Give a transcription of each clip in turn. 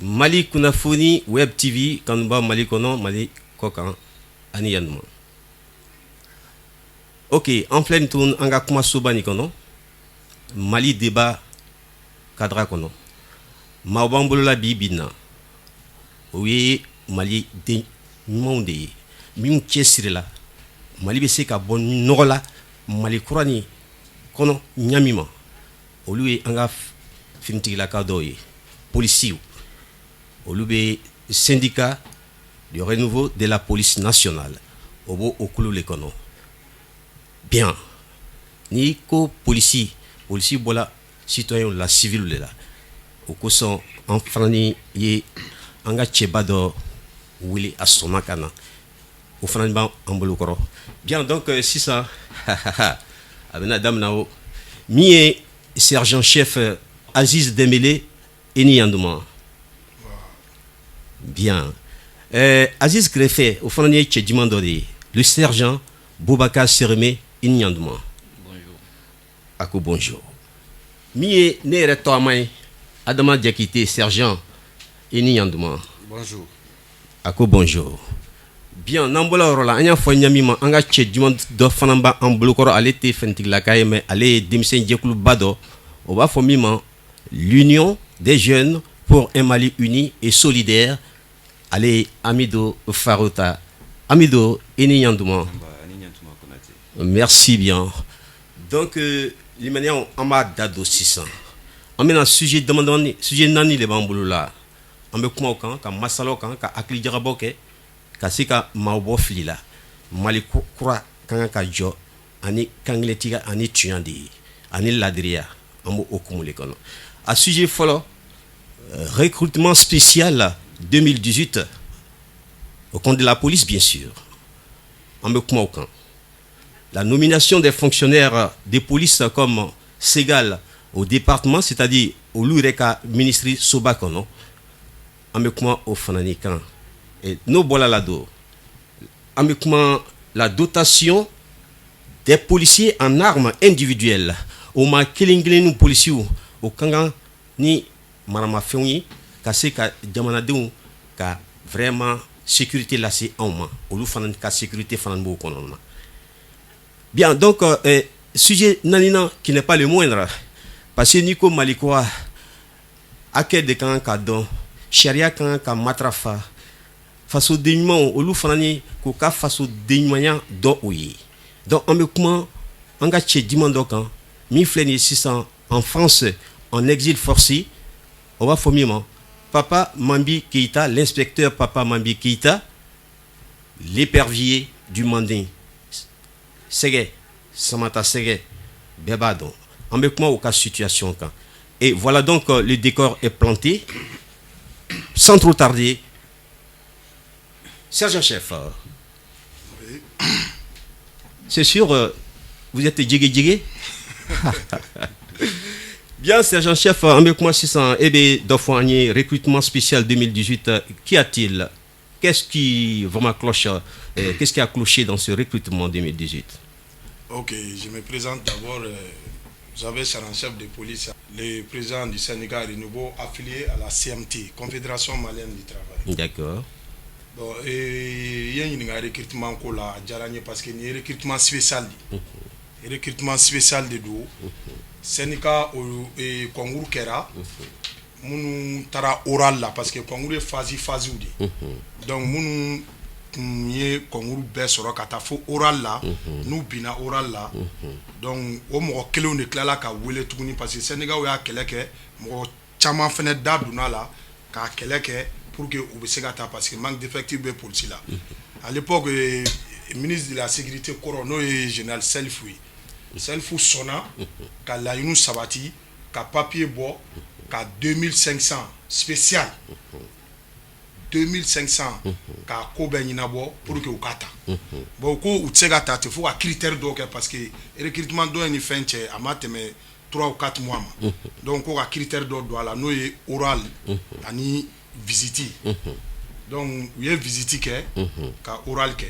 Mali Kunafoni Web TV Kanba Mali Kono Mali Kokan Aniyanma. Ok, en pleine tourne Anga Kuma Sobani Kono Mali débat Kadra Kono Maobambolola Bibina. Oui, Mali de Monde Mim Chesrela Mali Beseka Bon Nola Mali Kurani Kono Nyamima Olu Anga Fintigila Kadoye Policier Olube syndicat du renouveau de la police nationale Obo Okulu Lekono. Bien. Niko policier bola citoyen la civil là. Okoson en frani ye anga chebado wili asonakana. Au frani ban ambolokoro. Bien donc si ça abena dame nao mi sergent chef Aziz Dembélé eni yanduma. Bien. Aziz Greffé, au fond de le sergent Boubacar Seremé Inyandouma. Bonjour. Ako bonjour. Mie nere toamai Adama Diakité, sergent Inyandouma. Bonjour. Ako bonjour. Bien, Nambola Rola, Anya Fonyamima, Anga Tchedjumand do Fanamba en blocoro à l'été Fentigla mais allez Dimsen Djekoulou Bado, on va formima l'union des jeunes pour un Mali uni et solidaire. Allez, Amido Farota. Amido Eniyandouma. Merci bien. Donc, les manières en bas d'ado 600. On met un sujet demandant, sujet nani les bambouloula. On met comment quand, quand Masalokan, quand Akli Djaraboke, quand c'est quand Maobo Flila. Mali Koura, quand Kajo, Ani Kangletiga, Ani Tuyandi, Ani Ladria, Amo Okumulekono. À sujet follow, recrutement spécial 2018 au compte de la police, bien sûr. En me aucun. La nomination des fonctionnaires des polices comme Ségal au département, c'est-à-dire au Loureka ministre Sobakono, en me au Fananikan. Et nos bolalado. En me la dotation des policiers en armes individuelles. Au ma kilinglen policiers au Kangan ni Marama Feuni. Kasi ka jamanadenw ka vraiment sécurité là c'est en main olu fanan ka sécurité fanan bo konon. Bien donc sujet nanina qui n'est pas le moindre parce que Nico Malikoa aked de kan ka don sharia kan ka matrafa faso dénuement olu fanani ko ka faso dénuement do oyi. Donc en me comment anga che dimando kan mi fleni 600 en France en exil forcé on va formellement Papa Mambi Keita, l'inspecteur Papa Mambi Keita, l'épervier du Mandin, Ségué, Samata Ségué, Bebadon. Avec moi au cas de situation. Et voilà donc le décor est planté. Sans trop tarder, sergent-chef. Oui. C'est sûr, vous êtes djigé. Bien, sergent-chef, avec moi 600, d'Ofoigné, recrutement spécial 2018, qu'y a-t-il? Qu'est-ce qui vraiment cloche? Qu'est-ce qui a cloché dans ce recrutement 2018? Ok, je me présente d'abord. J'avais sergent-chef de police, le président du syndicat Renouveau affilié à la CMT, Confédération Malienne du Travail. D'accord. Bon, il y a un recrutement à Djaranye parce qu'il y a un recrutement spécial. Un recrutement spécial de dos. Syndicat et Congourou Kera, nous tara oral là parce que Congourou est phase ou dit. Donc nous y Congourou baisse sur la oral là, nous bina oral là. Donc au moins que l'on déclare là qu'à wele tout parce que Sénégal ou à quelqu'un, moi chaman fenêtre d'abduna là, qu'à quelqu'un pour que ou besegata parce que manque d'effectifs pour cela. À l'époque, le ministre de la sécurité Corono et général Selfoui. Selfou sonna, qu'à la Yunou Sabati, qu'à papier bois, qu'à 2500 spécial. 2500 qu'à Kobeninabo pour que vous kata. Bon, ou tsegata, il faut un critère d'ok parce que le recrutement doit être fait à mateme 3 ou 4 mois. Donc, on a un critère d'ok, nous oral, ani visiti. donc u ye visite kɛ ka oral kɛ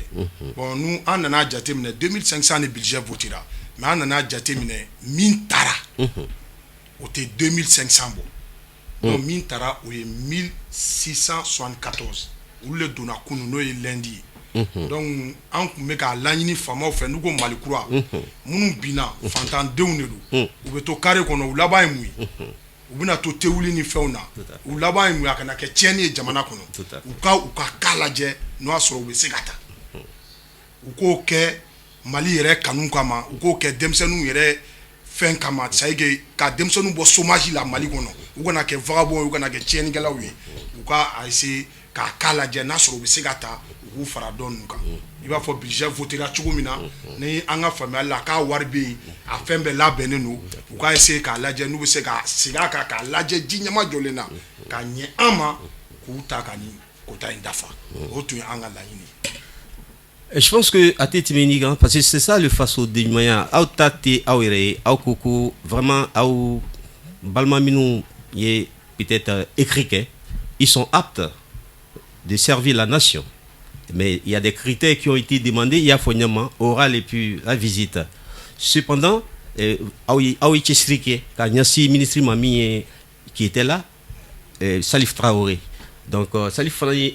bon nous an nana jateminɛ 2500 ni budget votera mais an nana jateminɛ min tara o tɛ 2500 bɔ donc min tara o ye 1674 olu le donna kunu n'o ye lundi ye donc an kun bɛ k'a laɲini faamaw fɛ n'u ko Mali kura minnu binna fantandenw de don u bɛ to carré kɔnɔ u laban ye mun ye u bɛna to tewuli ni fɛnw na u laban ye mun ye a kana kɛ tiɲɛni ye jamana kɔnɔ u ka cas lajɛ n'o y'a sɔrɔ u bɛ se ka taa u k'o kɛ Mali yɛrɛ kanu kama u k'o kɛ denmisɛnninw yɛrɛ fɛn kama c'est à dire ka denmisɛnninw bɔ chômage la Mali kɔnɔ u kana kɛ vagabond ye u kana kɛ tiɲɛnikɛlaw ye u ka essayer k'a cas lajɛ n'a sɔrɔ u bɛ se ka taa u k'u fara dɔ ninnu kan i b'a fɔ budget votera cogo min na ni an ka faamuyali la k'a wari bɛ yen a fɛn bɛɛ labɛnnen don u k'a essayer k'a lajɛ n'u bɛ se ka segin a kan k'a lajɛ ji ɲɛma jɔlen na ka ɲɛ an ma k'u ta ka nin kota in dafa o tun ye an ka laɲini. Je pense que à Tétiminigan, parce que c'est ça le façon de moyen, au tate, au ere, au coucou, vraiment, au balmaminou, y peut-être écrit ils sont aptes de servir la nation. Mais il y a des critères qui ont été demandés, il y a fournement, oral et puis la visite. Cependant, quand il y a un ministre Mami qui était là, Salif Traoré. Donc, Salif Traoré,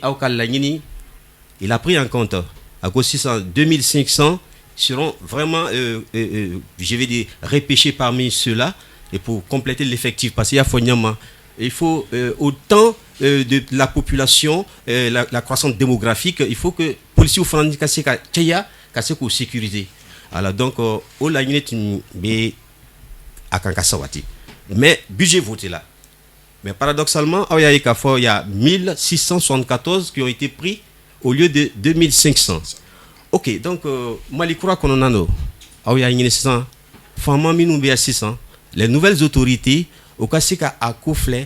il a pris en compte. À cause de 2500 seront vraiment, je vais dire, repêchés parmi ceux-là et pour compléter l'effectif. Parce qu'il y a fournement, il faut autant de la population, la croissance démographique, il faut que policiers ou français cassent pour sécuriser. Alors donc, au la mais à Kankasawati. Mais budget voté là. Mais paradoxalement, il y a 1674 qui ont été pris au lieu de 2500. Ok, donc, Malikura Kononano, il y a 600, Fama Minoubé à 600, les nouvelles autorités, au Kasika à Koufle,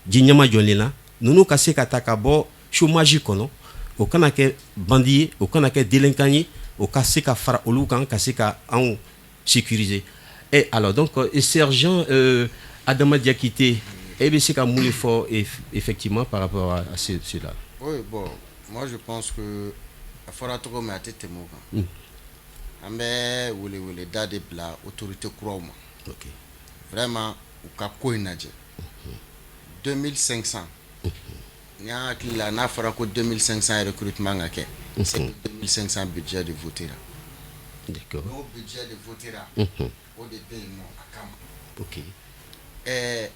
Djinyama Djonina, nous Kasika Takabo, chômage kono, au Kanake bandit, au Kanake délinquant, au Kasika Fara Olukan, Kasika en sécurisé. Et alors, donc, et sergent Adama Diakité, et bien c'est qu'à mouler fort, effectivement, par rapport à cela. Oui, bon. Moi, je pense que il faudra trop mettre tes mots. Mais vous voulez d'aller la autorité croire. Vraiment, au cas où il y a 2500. Il y a qui la n'a fera que 2500 recrutements. C'est 2500 budget de voter. D'accord. Le budget de voter au début à Cam. Ok. Et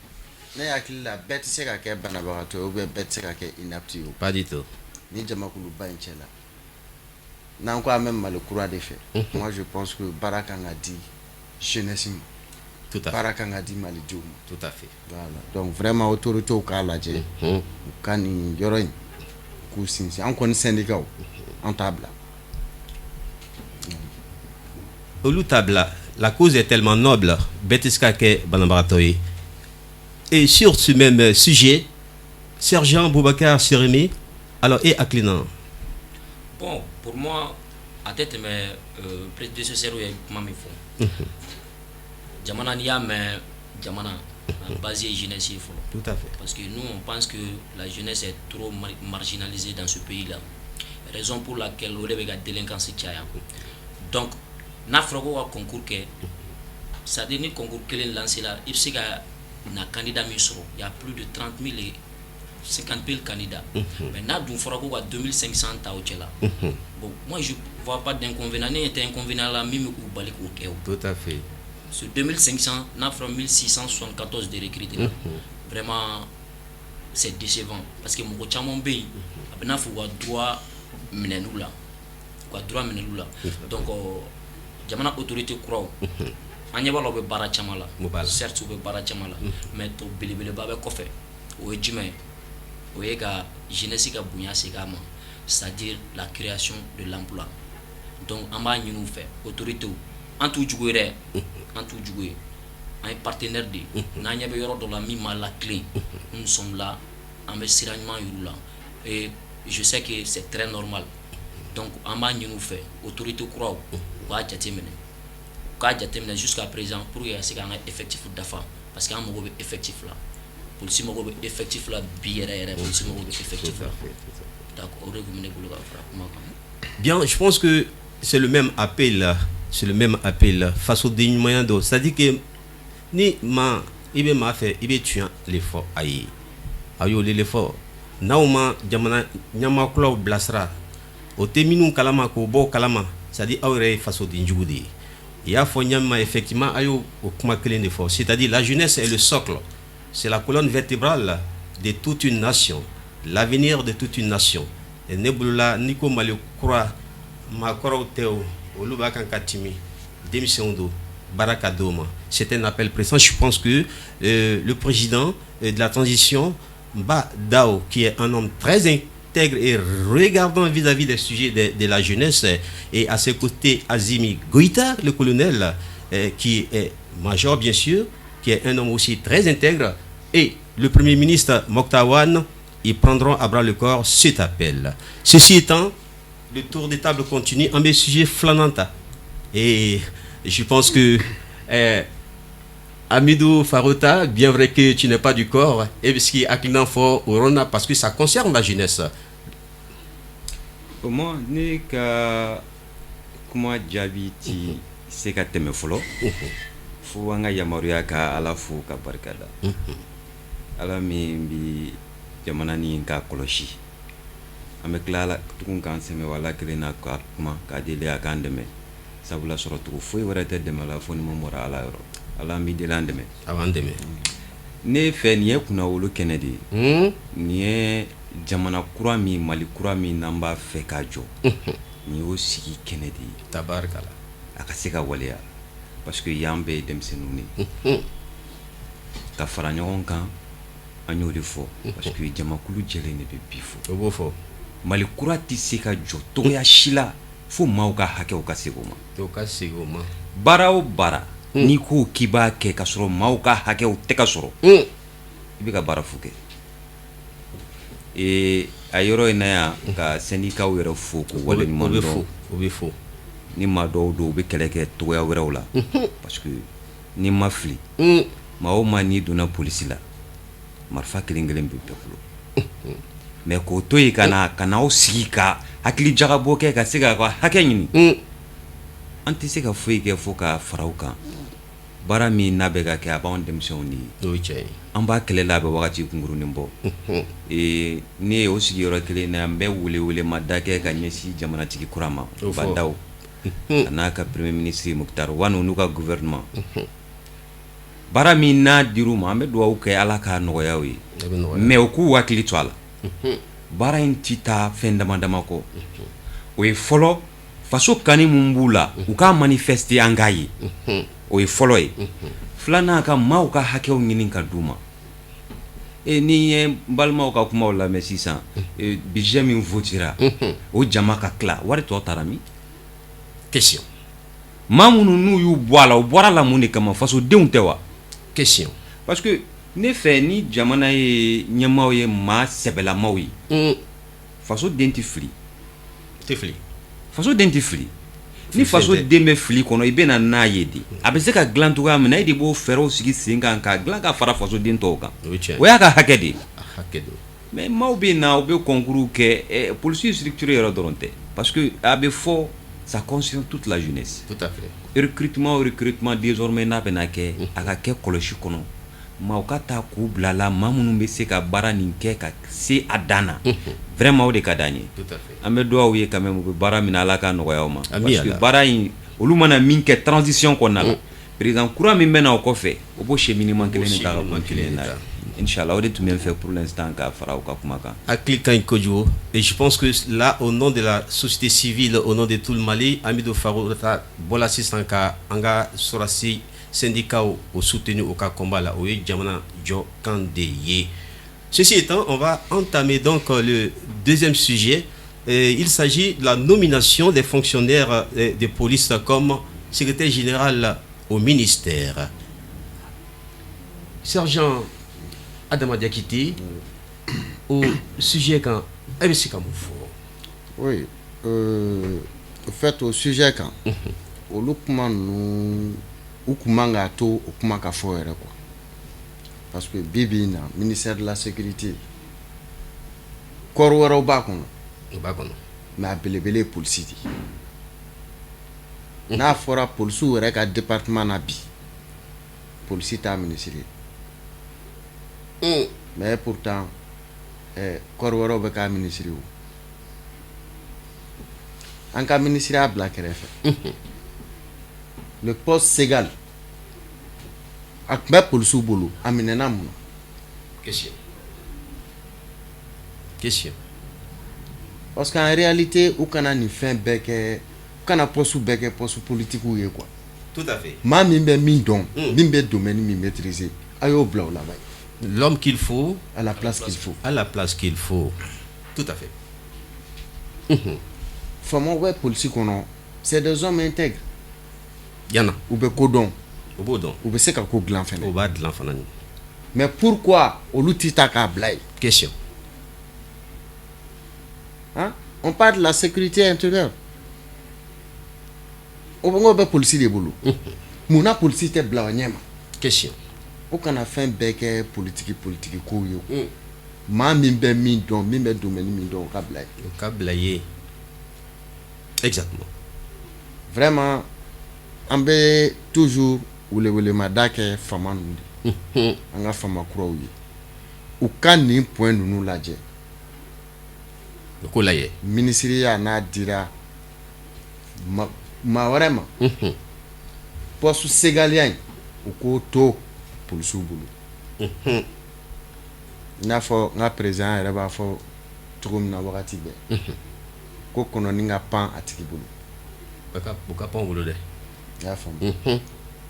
il y a qui la bête c'est qu'à Banabarato ou bête c'est qu'à inapte. Pas du tout. Ni Jamakulu Banchela. N'a quoi même mal le courant des faits. Moi je pense que Barakan a dit jeunesse. Tout à fait. Barakan a dit Malidjoum. Tout à fait. Voilà. Donc vraiment autorité au cas là, quand il y aura une course, on connaît syndicat en table. Au table, la cause est tellement noble. Betiska ke Banambaratoye. Et sur ce même sujet, sergent Boubacar Sérémy. Alors, et Aklinan? Bon, pour moi, à tête, mais prédécesseur, il y a Mami Fon. Jamana Nia, mais Jamana, basé jeunesse. Tout à fait. Parce que nous, on pense que la jeunesse est trop marginalisée dans ce pays-là. Raison pour laquelle on a délinquance. Donc, Nafrago a concours que ça donne concours que lancé là. Il y a un candidat misro. Il y a plus de 30 000 et 50 000 candidats. Maintenant, nous ferons 2500 taouchela. Bon, moi je ne vois pas d'inconvénient. Il y a un inconvénient là, même au Balik au Kéo. Tout à fait. Sur 2500, nous avons 1674 de recrutés. Vraiment, c'est décevant. Parce que mon chamon bay, il faut droit menenoula. Droit menenoula. Donc, jamana autorité croit. On y va le barachamala. Certes, le barachamala. Mais to bilibile babe kofe. Ou est jumé. Ou est ga jeunesse ka bunya segama. C'est-à-dire la création de l'emploi. Donc, on va nous faire autorité. En tout jouer, en tout jouer. Un partenaire de. N'anya be yoro dans la mima la clé. Nous sommes là. En mesiranement là. Et je sais que c'est très normal. Donc, on va nous faire autorité croit. Ou jusqu'à présent pour y avoir un effectif d'affaires parce qu'il y a un effectif là pour si effectif là bien pour si effectif là D'accord. Bien, je pense que c'est le même appel. C'est le même appel face au dénuement d'eau. C'est-à-dire que ni ma ibe ma fait ibe tu l'effort ayi. Ayo l'effort. Nauma jamana nyama kula blasra. O teminu kalama ko bo kalama. C'est-à-dire awre face au dinjugudi. Il y a Fonyama effectivement ayo au kuma clé de force. C'est-à-dire la jeunesse est le socle. C'est la colonne vertébrale de toute une nation. L'avenir de toute une nation. Et nebula niko mali kura ma kora teo oluba kan katimi démission baraka doma. C'est un appel pressant. Je pense que le président de la transition Ba Dao, qui est un homme très intègre et regardant vis-à-vis des sujets de la jeunesse, et à ses côtés Azimi Goïta, le colonel, qui est major bien sûr, qui est un homme aussi très intègre, et le premier ministre Moktawan, ils prendront à bras le corps cet appel. Ceci étant, le tour de table continue en des sujets flananta. Et je pense que Amidou Farota, bien vrai que tu n'es pas du corps, et ce qui est acclinant fort au Rona parce que ça concerne la jeunesse. Comment n'est que comment j'habite c'est qu'à te me follow faut anga yamaruya ka ala fo ka barkada ala mi bi jamana ni ka koloshi ame klala tukun kan se me wala krena ka kuma ka dele akandeme sabula sorotu fo wara te de mala fo ni mo mora ala euro ala mi de landeme Avandeme. ne fe ni kuna wolo kenedi ni jamana kura mi mali kura mi namba fe ka jo ni o sigi kenedi Tabarakala. aka se ka waleya parce que yambe demsenuni ka fara ɲɔgɔn kan an y'o de fɔ parce que jamakulu jɛlen de bɛ bi fɔ O b'o fɔ. mali kura tɛ se ka jɔ togoya si la fo maaw ka hakɛw ka se o ma O ka segin o ma. baara o baara n'i ko k'i b'a kɛ ka sɔrɔ maaw ka hakɛw tɛ ka sɔrɔ i bɛ ka baara fu kɛ a yɔrɔ in na yan ka sɛndikaw yɛrɛ fo ko waleɲuman dɔn O bɛ fɔ. ni maa dɔw don u bɛ kɛlɛ kɛ togoya wɛrɛw la parce que ni ma fili maa o maa n'i donna polisi la marifa kelen kelen bɛ bɛɛ bolo mais k'o to yen ka n'aw sigi ka hakili jagabɔ kɛ ka se k'a ka hakɛ ɲini an tɛ se ka foyi kɛ fo ka fara u kan baara min n'a bɛ ka kɛ a b'anw denmisɛnw de ye O ye tiɲɛ ye. an b'a kɛlɛ la a bɛ wagati kunkurunin bɔ ne ye o sigiyɔrɔ kelen na n bɛ wele ma da kɛ ka ɲɛsin jamanatigi kura ma Badaw a n'a ka premier ministre Muktar Wanu n'u ka gouvernement baara min n'a dir'u ma an bɛ dugawu kɛ ala k'a nɔgɔya u ye mais u k'u hakili to a la baara in ti taa fɛn dama dama kɔ o ye fɔlɔ faso kani mun b'u la u k'a manifester an k'a ye o ye fɔlɔ ye filanan ka maaw ka hakɛw ɲini ka d'u ma ni ye n balimaw ka kumaw lamɛn sisan budget min votera o jama ka tila wari tɔ taara min Question. maa minnu n'u y'u bɔ a la u bɔra la mun de kama fasodenw tɛ wa Question. parce que ne fɛ ni jamana ye ɲɛmaaw ye maa sɛbɛlamaw ye faso den tɛ fili Tɛ fili. faso den tɛ fili ni faso den bɛ fili kɔnɔ i bɛna n'a ye de a bɛ se ka dilan cogoya min na e de b'o fɛɛrɛw sigi sen kan k'a dilan ka fara faso den tɔw kan O ye tiɲɛ ye. o y'a ka hakɛ de ye A hakɛ don. mais maaw bɛ na u bɛ concours kɛ polisi structure yɛrɛ dɔrɔn tɛ parce que a bɛ fɔ ça concerne toute la jeunesse Tout à fait. recrutement désormais n'a bɛna kɛ a ka kɛ kɔlɔsi kɔnɔ maaw ka taa k'u bila la maa minnu bɛ se ka baara nin kɛ ka se a dan na vraiment o de ka d'an ye Tout à fait. an bɛ dugawu ye quand même u bɛ baara min na ala k'a nɔgɔya u ma Ami parce que ala. baara in olu mana min kɛ transition kɔnɔna la président kura min bɛna o kɔfɛ o b'o cheminement kelen de ta ka continuer n'a ye Inch'Allah o de tun bɛ n fɛ pour l'instant ka fara u ka kuma kan Akli Kankojo. Et je pense que là, au nom de la société civile, au nom de tout le Mali, Amidou Farota, Bolassi Sanka, Anga Sorasi, syndicat au soutenu au cas combat là, au Djamana Djo Kandeye. Ceci étant, on va entamer donc le deuxième sujet. Il s'agit de la nomination des fonctionnaires de police comme secrétaire général au ministère. Sergent Adama Diakité, au sujet quand Oui, au fait, au sujet quand au lukuma nous ou kumanga to ou kumaka foire quoi. Parce que Bibi na ministère de la sécurité korwaro ba kono mais a belebele polisi de n'a fɔra polisiw yɛrɛ ka département na bi polisi t'a ministre mais pourtant kɔri wɛrɛw bɛ k'a ministre o an ka ministre y'a bila kɛrɛfɛ le poste Segal a tun bɛ polisiw bolo a minɛna mun na question parce qu'en réalité u kana nin fɛn bɛɛ kɛ u kana poste bɛɛ kɛ poste politiques ye quoi tout à fait maa min bɛ min dɔn min bɛ domaine min maîtriser a y'o bila o la l'homme qu'il faut à la place qu'il faut à la place qu'il faut tout à fait faamaw bɛ polisi kɔnɔ c'est des hommes intègres yana u bɛ ko dɔn u b'o dɔn u bɛ se ka ko dilan fɛnɛ o b'a dilan fana ni mais pourquoi olu ti ta k'a bila yen question hein? On parle de la sécurité intérieure o bɛ polisi de bolo munna polisi tɛ bila o ɲɛ ma question o kana fɛn bɛɛ kɛ politiki kow ye maa min bɛ min dɔn min bɛ domaine min dɔn o ka bila yen o ka bila yen exactement vraiment an bɛ toujours welewelema da kɛ faama ninnu de an ka faama kuraw ye u ka nin point ninnu lajɛ o ko lajɛ ministiriya n'a dira maa wɛrɛ ma poste segaliya in u k'o to polisiw bolo i n'a fɔ n ka président yɛrɛ b'a fɔ cogo min na wagati bɛɛ ko kɔnɔni ka pan a tigi bolo u ka pan o bolo dɛ i y'a faamu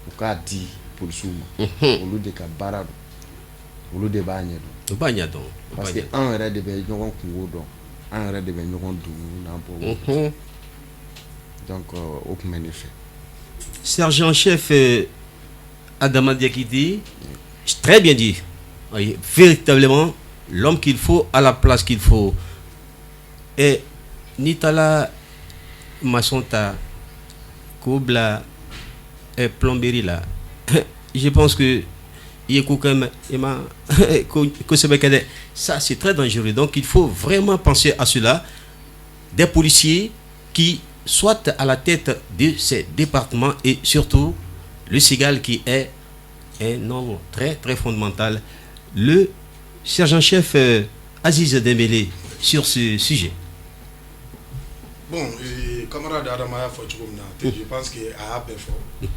u k'a di polisiw ma olu de ka baara don olu de b'a ɲɛ dɔn u b'a ɲɛ dɔn parce que an yɛrɛ de bɛ ɲɔgɔn kungo dɔn an yɛrɛ de bɛ ɲɔgɔn dugu n'an bɔ donc o tun bɛ ne fɛ sergent chef Adama Diakité très bien dit oui, véritablement l'homme qu'il faut à la place qu'il faut et Nitala Masonta Kobla et plomberie là je pense que ça c'est très dangereux donc il faut vraiment penser à cela des policiers qui soient à la tête de ces départements et surtout le Segal qui est un nom très très fondamental le sergent-chef Aziz Dembélé sur ce sujet. Bon, camarade Adama y'a fait je pense que a bien fort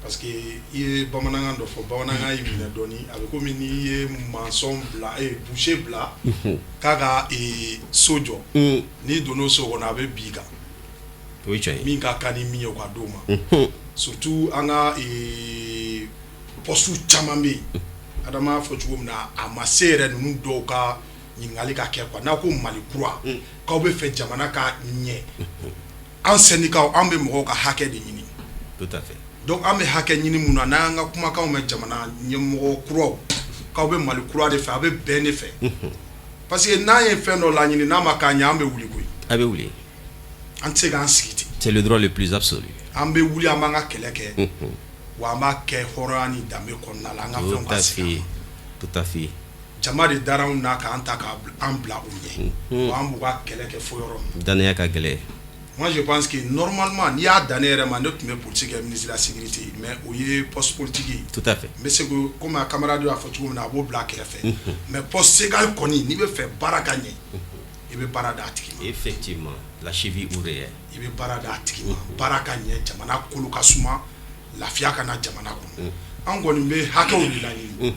parce que il est bamanangan do fo bamanangan yi bina doni avec comme ni maçon bla et boucher bla kaga et sojo ni dono so on avait biga oui tu min ka kani mi yo kwa doma surtout anga e postu chamambe Adama fo chugum na amasere nu do ka nyingali ka ke kwa na ko mali croix ka obe fe jamana ka nye en syndicat ambe mo ka hake de nyini tout à fait donc ambe hake nyini muna na nga kuma ka o me jamana nyemo croix ka obe mali croix de fe abe ben de fe parce que na yen fe no la nyini na maka nya ambe wuli ko abe wuli ante ga sikiti c'est le droit le plus absolu ambe wuli amanga keleke wa ma ke horani dambe konna la nga fe ngasi tout à fait jama de daraw na ka anta ka ambla ouye wa ambuga keleke foyoro danaya ka gele moi je pense que normalement il y a dernière mandat mais politique et ministre de la sécurité mais oye poste politique tout à fait mais c'est que comme un camarade a fait tout na bo black fait mais poste ségal koni ni be fait barakanye il be barada atikima effectivement la cheville ouvrière il be barada atikima barakanye jamana kulu kasuma lafiya kana jamana ko an goni be hakaw ni la ni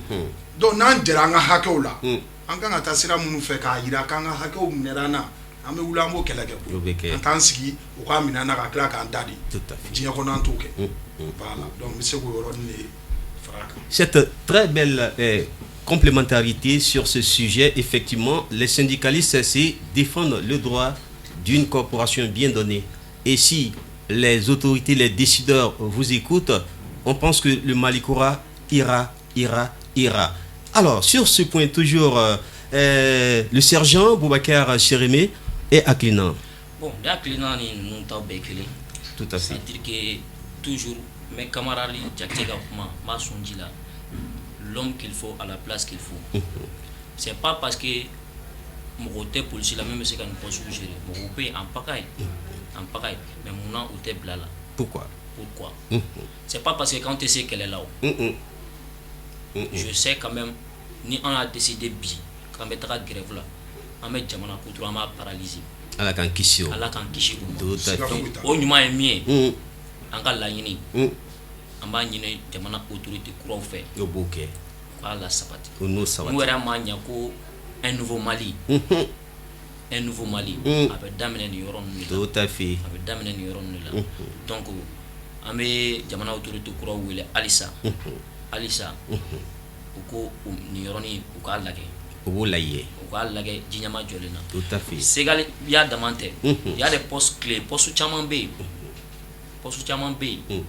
donc nan jera nga hakaw la an kan ta sira mun fe ka yira kan nga hakaw nerana an be wula mo keleke ko an tan sigi o ka minana ka kla kan dadi tout à fait dinya ko nan to ke voilà donc monsieur ko yoro ni fraka cette très belle complémentarité sur ce sujet effectivement les syndicalistes c'est défendre le droit d'une corporation bien donnée et si les autorités les décideurs vous écoutent on pense que le Malikura ira alors sur ce point toujours le sergent Boubacar Chérémé est acclinant. Bon, acclinant nous t'as béqué. Tout à fait. C'est-à-dire que toujours mes camarades Diaktéga ma sonji là l'homme qu'il faut à la place qu'il faut. C'est pas parce que mɔgɔ tɛ polisi la min bɛ se ka nin poste gérer mɔgɔw bɛ yen en pagaille mais munna u tɛ bila la. Pourquoi? C'est pas parce que quand tu sais qu'elle est là. Je sais quand même ni on a décidé bi quand bɛ taga grève la an bɛ jamana kutu an b'a paralyser. Ala k'an kisi o. Ala k'an kisi o ma. Tout à fait. O ɲuman ye min ye an ka laɲini an b'a ɲini jamana autorité kuraw fɛ. O b'o kɛ. K'a la sabati. O n'o sabati. N'u yɛrɛ ma ɲɛ ko un nouveau Mali. Un nouveau Mali. A bɛ daminɛ nin yɔrɔ ninnu de la. Tout à fait. A bɛ daminɛ nin yɔrɔ ninnu de la. Donc an bɛ jamana autorité kuraw wele halisa. Halisa. U ko nin yɔrɔnin u k'a lajɛ. O b'o lajɛ. U k'a lajɛ diɲɛma jɔlen na. Tout à fait. Segali y'a dama tɛ. Il y a des postes clés. Postes caman bɛ yen. Postes caman bɛ yen. U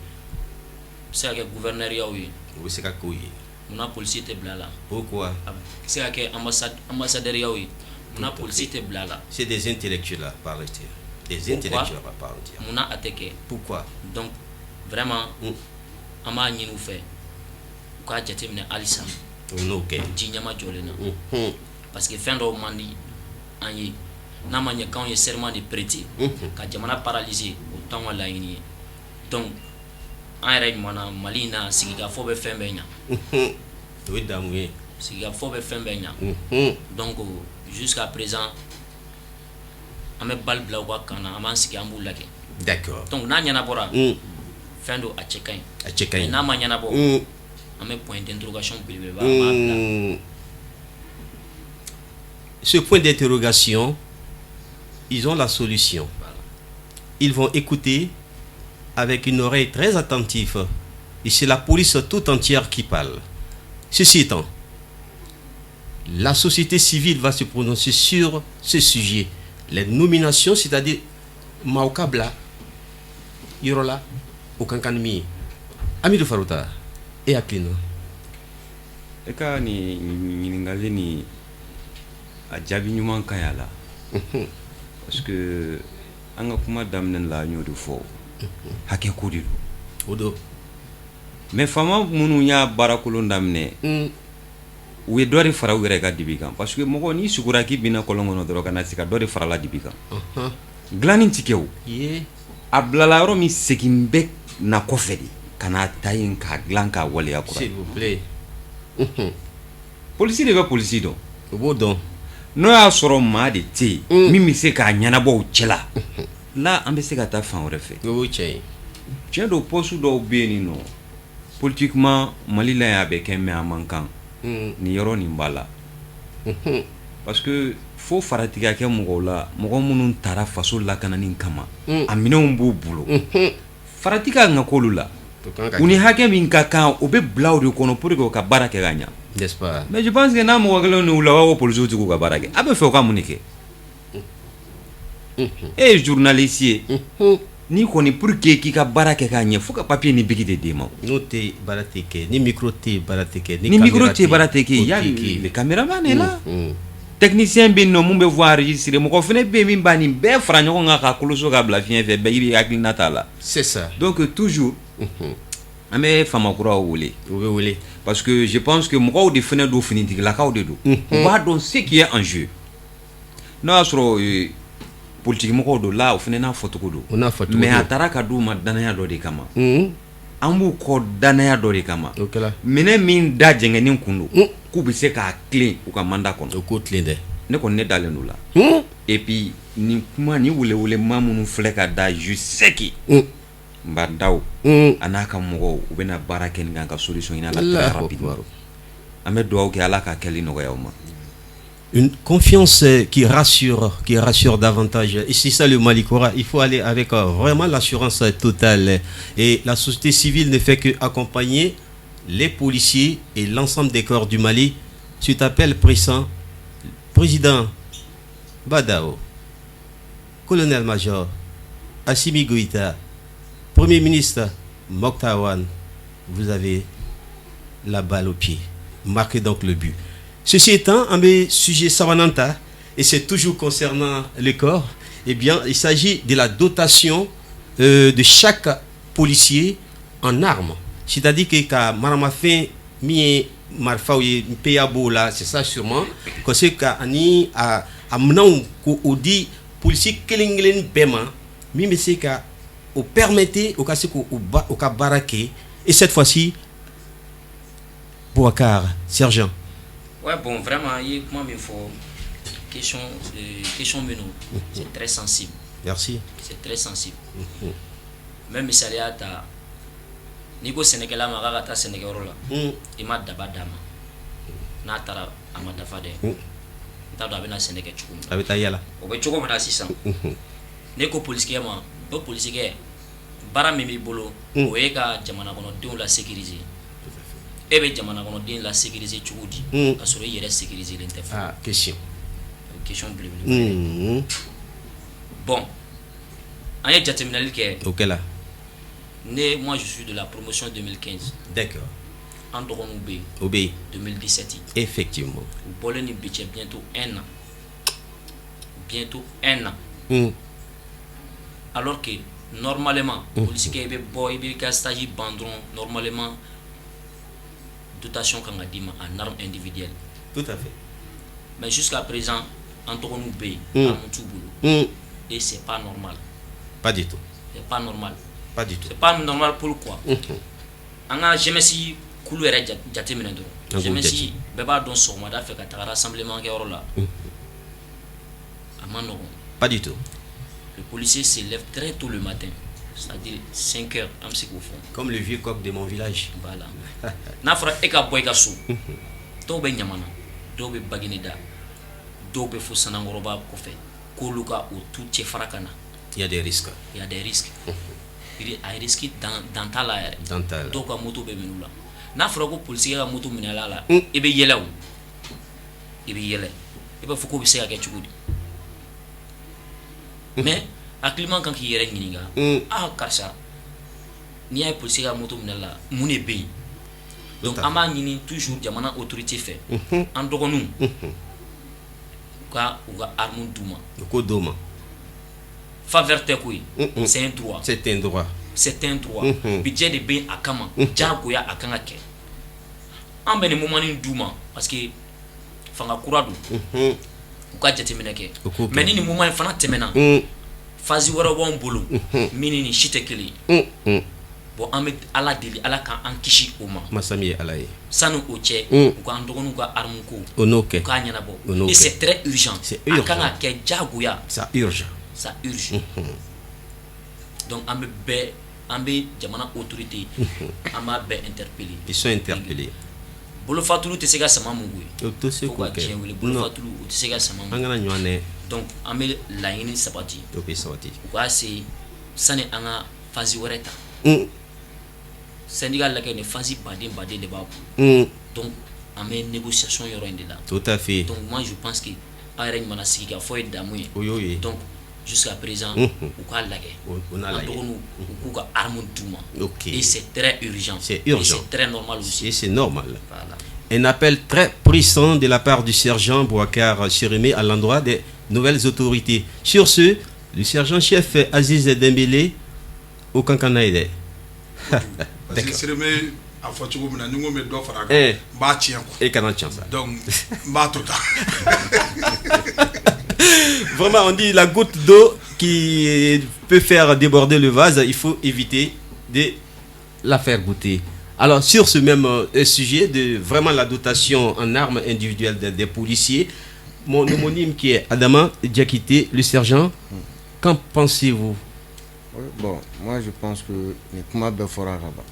bɛ se ka kɛ gouverneur ye. O bɛ se ka k'o ye. Munna polisi tɛ bila la. Pourquoi? A bɛ se ka kɛ ambassadeur ye. Munna polisi tɛ bila la. C'est des intellectuels à part entière. Des intellectuels à part entière. Munna a tɛ kɛ. Pourquoi? Donc vraiment an b'a ɲini u fɛ u k'a jateminɛ halisa. O n'o kɛ. Diɲɛma jɔlen na. Parce que fɛn dɔw man di an ye n'a ma ɲɛ k'anw ye serment de prêter ka jamana paralyser o t'anw ka laɲini ye. Donc an yɛrɛ ɲumanna Mali in na sigikafɔ bɛ fɛn bɛɛ ɲa. O ye damu ye. Sigikafɔ bɛ fɛn bɛɛ ɲa. Donc jusqu'à présent an bɛ bali bila u ka kan na an b'an sigi an b'u lajɛ. D'accord. Donc n'a ɲɛnabɔra fɛn do a cɛ ka ɲi. A cɛ ka ɲi. N'a ma ɲɛnabɔ an bɛ point d'interrogation belebeleba an b'a bila. Ce point d'interrogation, ils ont la solution. Ils vont écouter avec une oreille très attentive. Et c'est la police tout entière qui parle. Ceci étant, la société civile va se prononcer sur ce sujet. Les nominations, c'est-à-dire Maokabla, Yorola, Okankanmi, Amidou Farouta et Aklino. Eka ni ɲininkali ni a jaabi ɲuman ka ɲi la parce que an ka kuma daminɛ la an y'o de fɔ hakɛ ko de don o don mais faama minnu y'a baarakolon daminɛ u ye dɔ de fara u yɛrɛ ka dibi kan parce que mɔgɔ n'i sugura k'i bɛna kɔlɔn kɔnɔ dɔrɔn ka na se ka dɔ de farala dibi kan dilanni ti kɛ o a bilala yɔrɔ min segin bɛ na kɔfɛ de ka n'a ta yen k'a dilan k'a waleya kura s'il vous plaît. Polisi de bɛ polisi dɔn O b'o dɔn. n'o y'a sɔrɔ maa de tɛ yen min bɛ se k'a ɲɛnabɔ o cɛ la la an bɛ se ka taa fan wɛrɛ fɛ O y'o cɛ ye. tiɲɛ don poste dɔw bɛ yen nɔ politiquement Mali la yan a bɛ kɛ mais a man kan nin yɔrɔ nin b'a la parce que fo farati ka kɛ mɔgɔw la mɔgɔ minnu taara faso lakanani kama a minɛnw b'u bolo farati ka kan ka k'olu la u ni hakɛ min ka kan o bɛ bila o de kɔnɔ pour que o ka baara kɛ ka ɲa. N'est-ce pas? Mais je pense que n'a mɔgɔ kelen n'u la ko polisiw tɛ k'u ka baara kɛ a bɛ fɛ u ka mun de kɛ e ye journaliste ye n'i kɔni pour que k'i ka baara kɛ k'a ɲɛ fo ka papier ni biki de d'e ma N'o tɛ baara tɛ kɛ ni micro tɛ baara tɛ kɛ ni micro tɛ baara tɛ kɛ y'a le caméraman est là technicien bɛ yen nɔ mun bɛ fɔ enregistrer mɔgɔ fana bɛ yen min b'a nin bɛɛ fara ɲɔgɔn kan k'a koloso ka bila fiɲɛ fɛ bɛɛ i bɛ hakilina t'a la. C'est ça. Donc toujours an bɛ famakuraw wele O bɛ wele. parce que je pense que mɔgɔw de fana don finitigilakaw de don u b'a dɔn ce qui est en jeu n'o y'a sɔrɔ politique mɔgɔw don la o fana n'a fɔcogo don O n'a fɔcogo mais a don. taara ka d'u ma danaya dɔ de kama an b'u kɔ danaya dɔ de kama O kɛla. minɛn min da jɛngɛnen kun don k'u bɛ se k'a tilen u ka mandat kɔnɔ O ko tilen dɛ. ne kɔni ne dalen don la et puis nin kuma ni welewelema minnu filɛ ka da je sais que n b'a daw a n'a ka mɔgɔw u bɛna baara kɛ nin kan ka solution ɲini a la très rapidement an bɛ dugawu kɛ ala ka kɛli nɔgɔya u ma. Une confiance qui rassure davantage. Et c'est ça le Malikora. Il faut aller avec vraiment l'assurance totale. Et la société civile ne fait que accompagner les policiers et l'ensemble des corps du Mali. Suite appel pressant, président Badao, colonel-major Assimi Goïta, premier ministre Mokhtar, vous avez la balle au pied. Marquez donc le but. Ceci étant, un sujet savananta, et c'est toujours concernant le corps, eh bien, il s'agit de la dotation de chaque policier en armes. C'est-à-dire que quand Maramafin mi marfa ou payabo là, c'est ça sûrement, que c'est qu'ani à amnan ko odi policier kelengelen bema mi me se ka o permettre au kasi ko o ka barake et cette fois-ci Boubacar sergent. Ouais, bon, vraiment, comment il faut question menu, c'est très sensible. Merci. C'est très sensible. Même si ça ta Nico Sénégal ma ta Sénégal là. Il m'a d'abadama. Na tara amada fade. Ta do abena Sénégal chukum. Abeta yala. Obe chukum na 600. Neko policier ma, bo policier bara mimi bolo o e ka jamana kono denw la sécuriser. E be jamana kono den la sécuriser chugudi. Ka soro yere sécuriser l'intérêt. Ah, question bleu. Bon, en jateminali ke OK là. Moi je suis de la promotion 2015. D'accord. En Doronou B. Obéi. 2017. Effectivement. Vous bolez une budget bientôt 1 an. Bientôt 1 an. Alors que normalement, policier qui est boy, qui stage bandron, normalement dotation quand on dit en arme individuelle. Tout à fait. Mais jusqu'à présent, en Doronou B, à mon tout boulot. Et c'est pas normal. Pas du tout. C'est pas normal. Pas du tout. C'est pas normal pourquoi? On a jamais si Koulou est jatéminé d'eau. Jamais si Beba don Somada fait qu'à ta rassemblement qui est là. Pas du tout. Le policier se lève très tôt le matin, c'est-à-dire 5 heures, comme le vieux coq de mon village. Voilà. Nafra eka boyga sou. Tobe nyamana, dobe bagineda, dobe fosanangoroba kofe. Koluka ou tout tchefarakana. Il y a des risques. Il y a des risques. Il y a des risques dans ta la. Dans ta la. Donc à moto be menula. Nafra ko policier ga moto menala la. Ebe yela ou. Ebe yela. Ebe foko bi se ga ketchugudi. Mais actuellement quand il y a ninga karsa ni ay policier ga moto menala mune be. Donc ama nini toujours jamana autorité fait. En dogonu. Ka ou ga arme duma. Ko duma. Faveur te koy. C'est un droit. C'est un droit. C'est un droit. Budget de ben akama. Jagoya akanga ke. En ben moment ni duma parce que fanga kuradu. Ou ka jatemina ke. Mais ni moment fana temena. Fazi wara won bolo. Mini ni shite kili. Bon amet ala deli ala kan an kishi o ma. Masami alaye. Sanu o che ou ka ndogonu ka arme ko. Onoke. Ka nyana bo. Et c'est très urgent. C'est urgent. Akanga ke jagoya. Ça urge. Ça urge. Donc ambe jamana autorité amba be interpellé. Ils sont interpellés. Bolo fatulu te sega sama mugwe. To se ko ke. Bolo fatulu te sega sama mugwe. Angana nyane. Donc ambe la yini sabati. To be sabati. Kwa se sane anga fazi wareta. Syndical la ke ne fazi badin de ba. Donc ambe négociation yoro ndela. Tout à fait. Donc moi je pense que ayren manasiki ka foy damouye. Oui. Donc jusqu'à présent, on a arme okay. Et c'est très urgent. C'est urgent. Et c'est très normal aussi. Et c'est normal. Voilà. Un appel très puissant de la part du sergent Boubacar Chirimé à l'endroit des nouvelles autorités. Sur ce, le sergent-chef Aziz Dembélé au Kankanaïde. Donc, vraiment, on dit la goutte d'eau qui peut faire déborder le vase, il faut éviter de la faire goûter. Alors, sur ce même sujet de vraiment la dotation en armes individuelles des policiers, mon homonyme qui est Adama Diakité, le sergent, qu'en pensez-vous? Bon, moi je pense que les Kumaba fera là-bas.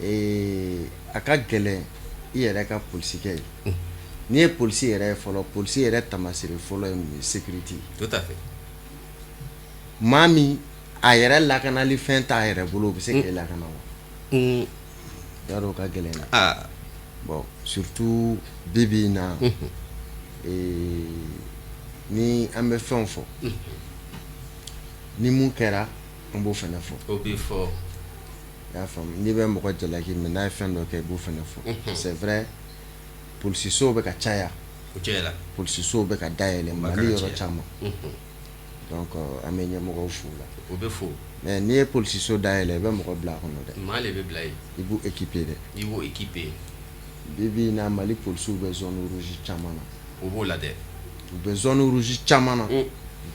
Et à Kagele, il y a des policiers. Ni est policier est follow policier est tamasser follow sécurité. Tout à fait. Mami a yɛrɛ lakanali fɛn t'a yɛrɛ bolo bɛ se k'e lakana wa. Y'a dɔn o ka gɛlɛn. Ah. Bon surtout bibi in na ni an bɛ fɛnw fɔ ni mun kɛra an b'o fɛnɛ fɔ. O bɛ fɔ. Y'a faamu n'i bɛ mɔgɔ jalaki mais n'a ye fɛn dɔ kɛ i b'o fɛnɛ fɔ. C'est vrai. Policiso bɛ ka caya. Policiso bɛ ka dayɛlɛ Mali yɔrɔ caman. Donc an bɛ ɲɛmɔgɔw fo la. O bɛ fo. Mais n'i ye policiso dayɛlɛ i bɛ mɔgɔ bila a kɔnɔ dɛ. Maa le bɛ bila yen. I b'u équiper dɛ. I b'o équiper. Bibi in na Mali policiw bɛ zone rouge caman na. O b'o la dɛ. u bɛ zone rouge caman na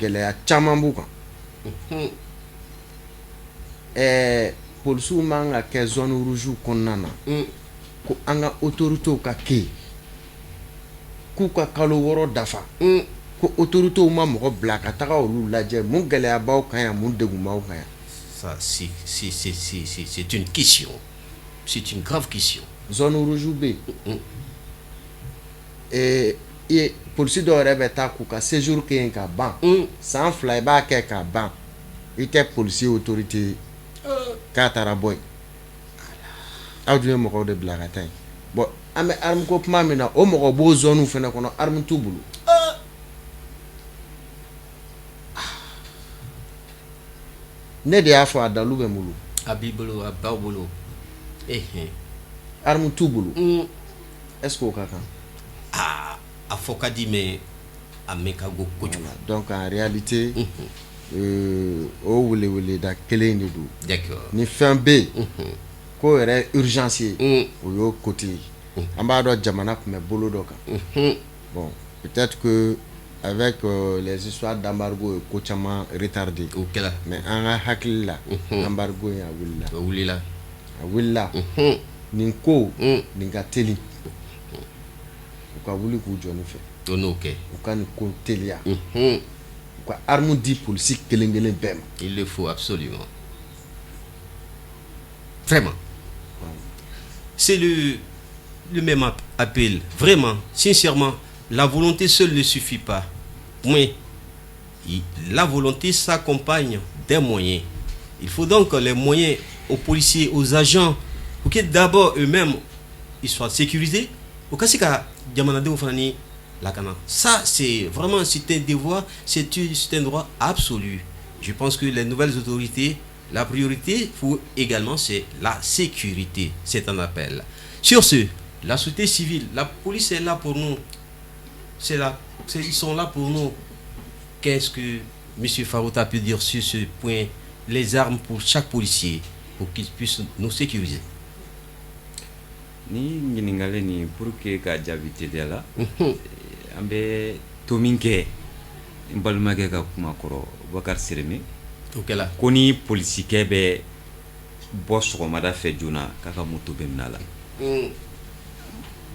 gɛlɛya caman b'u kan polisiw man ka kɛ zone rouge kɔnɔna na ko an ka autorités ka kɛ yen k'u ka kalo 6 dafa ko autorités ma mɔgɔ bila ka taga olu lajɛ mun gɛlɛyabaw kan yan mun degunbaw kan yan. Ça, c'est une question. C'est une grave question. Zone rouge bɛ yen polisi dɔw yɛrɛ bɛ taa k'u ka séjour kɛ yen ka ban san 2 i b'a kɛ ka ban i tɛ polisi autorité k'a taara bɔ yen aw dun ye mɔgɔw de bila ka taa yen bon an bɛ arme ko kuma min na o mɔgɔ b'o zone fɛnɛ kɔnɔ arme t'u bolo. Ne de y'a fɔ a dalu bɛ n bolo. A b'i bolo, a b'aw bolo. Arme t'u bolo. Est-ce que o ka kan? Ah, a fɔ ka di mais a mɛn ka go kojugu. Donc en réalité o weleweleda kelen de don. D'accord. Ni fɛn bɛ yen ko yɛrɛ urgence ye o y'o côté ye. An b'a dɔn jamana tun bɛ bolo dɔ kan. Bon peut-être que avec les histoires d'embargo et ko caman retardé. O kɛla. Mais an ka hakili la embargo in a wulila. A wulila. A wulila. Nin ko nin ka teli. U ka wuli k'u jɔ nin fɛ. O n'o kɛ. U ka nin ko teliya. U ka arme di polisi kelen-kelen bɛɛ ma. Il le faut absolument. Vraiment. C'est le même appel. Vraiment, sincèrement, la volonté seule ne suffit pas. Mais la volonté s'accompagne des moyens. Il faut donc les moyens aux policiers, aux agents, pour que d'abord eux-mêmes ils soient sécurisés. Au cas ça, c'est vraiment c'est un devoir, c'est un droit absolu. Je pense que les nouvelles autorités, la priorité pour également, c'est la sécurité. C'est un appel. Sur ce, la société civile, la police est là pour nous. Ils sont là pour nous. Qu'est-ce que M. Farouta peut dire sur ce point? Les armes pour chaque policier, pour qu'ils puissent nous sécuriser. Ni ɲininkali ni pour que ka jaabi teliya la an bɛ to min kɛ n balimakɛ ka kuma kɔrɔ Bakari Sireme ko ni polisikɛ bɛ bɔ sɔgɔmada fɛ joona k'a ka moto bɛ minɛ a la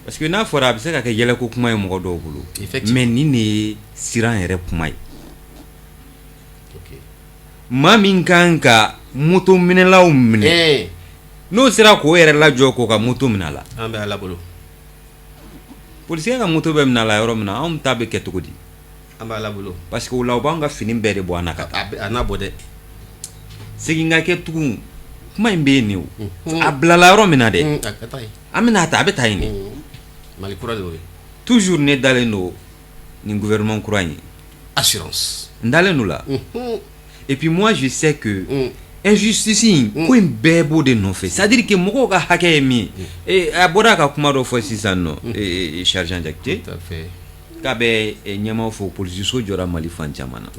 parce que n'a fɔra a bɛ se ka kɛ yɛlɛko kuma ye mɔgɔ dɔw bolo mais nin de ye siran yɛrɛ kuma ye maa min kan ka moto minɛlaw minɛ n'o sera k'o yɛrɛ lajɔ k'o ka moto minɛ a la an bɛ Ala bolo polisikɛ ka moto bɛ minɛ a la yɔrɔ min na anw ta bɛ kɛ cogo di an bɛ Ala bolo parce que o la u b'an ka fini bɛɛ de bɔ an na ka taa a n'a bɔ dɛ segin ka kɛ tugun kuma in bɛ yen de o a bilala yɔrɔ min na dɛ an bɛna a ta a bɛ taa yen de Mali kura de y'o ye toujours ne dalen don nin gouvernement kura in ye assurance n dalen don la et puis moi je sais que injustice in ko in bɛɛ b'o de nɔfɛ c'est à dire que mɔgɔw ka hakɛ ye min ye a bɔra ka kuma dɔ fɔ sisan nɔ Sergent Jakite k'a bɛ ɲɛmaw fɔ polisiso jɔra Mali fan caman na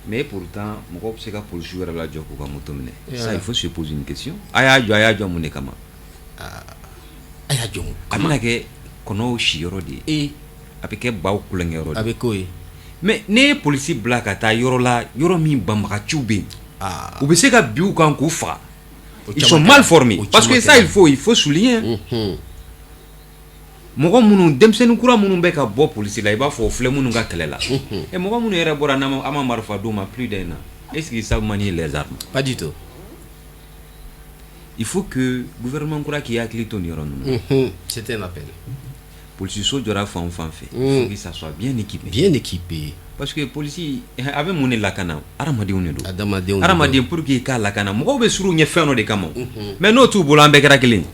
mais pourtant mɔgɔw bɛ se ka polisiw yɛrɛ lajɔ k'u ka moto minɛ ça il faut se poser une question a y'a jɔ mun de kama a y'a jɔ a bɛna kɛ kɔnɔw si yɔrɔ de ye a bɛ kɛ baw kulonkɛ yɔrɔ de a bɛ k'o ye mais ne ye polisi bila ka taa yɔrɔ la yɔrɔ min banbagaciw bɛ yen u bɛ se ka bin u kan k'u faga ils sont mal formés parce que ça il faut souligner mɔgɔ minnu denmisɛnnin kura minnu bɛ ka bɔ polisi la i b'a fɔ o filɛ minnu ka kɛlɛ la et mɔgɔ minnu yɛrɛ bɔra n'an ma marifa d'u ma plus d'un an est-ce qu'ils savent manier les armes pas du tout il faut que gouvernement kura k'i hakili to nin yɔrɔ ninnu c'est un appel polisiso jɔra fan o fan fɛ il faut que ça soit bien équipé parce que polisi a bɛ mun de lakana adamadenw de don adamaden pour que i k'a lakana mɔgɔw bɛ surun ɲɛ fɛn dɔ de kama mais n'o t'u bolo an bɛɛ kɛra kelen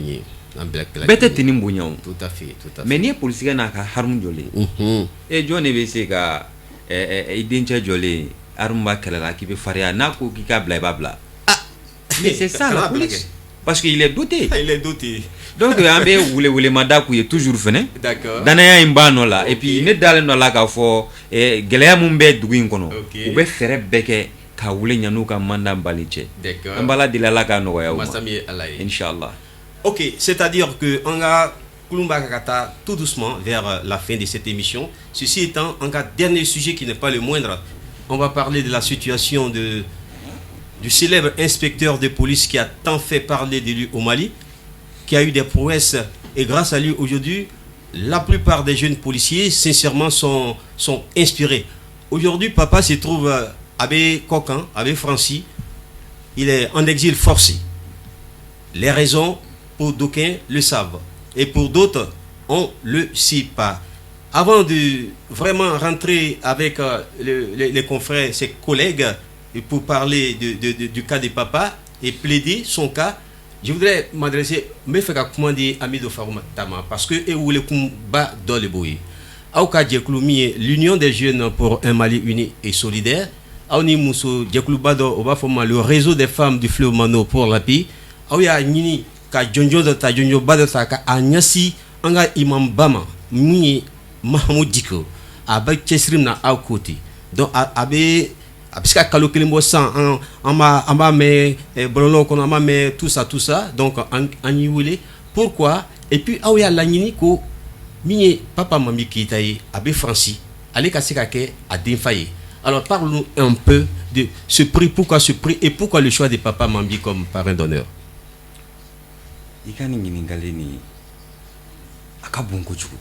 ye bɛɛ tɛ tini bonya o mais n'i ye polisikɛ n'a ka harmu jɔlen e jɔn de bɛ se ka i dencɛ jɔlen harmu b'a kɛlɛ la k'i bɛ farinya n'a ko k'i k'a bila i b'a bila mais c'est ça la police parce que il est doté donc an bɛ welewelemada k'u ye toujours fɛnɛ danaya in b'a nɔ la et puis ne dalen dɔ la k'a fɔ gɛlɛya mun bɛ dugu in kɔnɔ u bɛ fɛɛrɛ bɛɛ kɛ ka wuli ɲan'u ka mandat bali cɛ an b'Ala deli Ala k'a nɔgɔya o ma inchallah. Ok, c'est-à-dire que on a Kulumba Kakata tout doucement vers la fin de cette émission. Ceci étant, en cas dernier sujet qui n'est pas le moindre, on va parler de la situation du célèbre inspecteur de police qui a tant fait parler de lui au Mali, qui a eu des prouesses, et grâce à lui aujourd'hui, la plupart des jeunes policiers, sincèrement, sont inspirés. Aujourd'hui, papa se trouve avec Coquin, avec Francis. Il est en exil forcé. Les raisons, pour d'aucuns, le savent. Et pour d'autres, on ne le sait pas. Avant de vraiment rentrer avec les confrères, ses collègues, pour parler du cas de papa et plaider son cas, je voudrais m'adresser à Amido Faroumatama parce que l'Union des jeunes pour un Mali uni et solidaire, le réseau des femmes du fleuve Mano pour la paix, Imam Bama, Mahmoud Diko, avec Chesrim na à côté. Donc, parce que kalo kelimbo san amba me bololo kono amba me tout ça donc en yule pourquoi et puis aouya la nini ko mini papa mami kitaye abe Francis allez kasser kake a défaillé. Alors parle-nous un peu de ce prix, pourquoi ce prix et pourquoi le choix de papa Mambi comme parrain d'honneur. Ikani ngini ngaleni akabunko chuku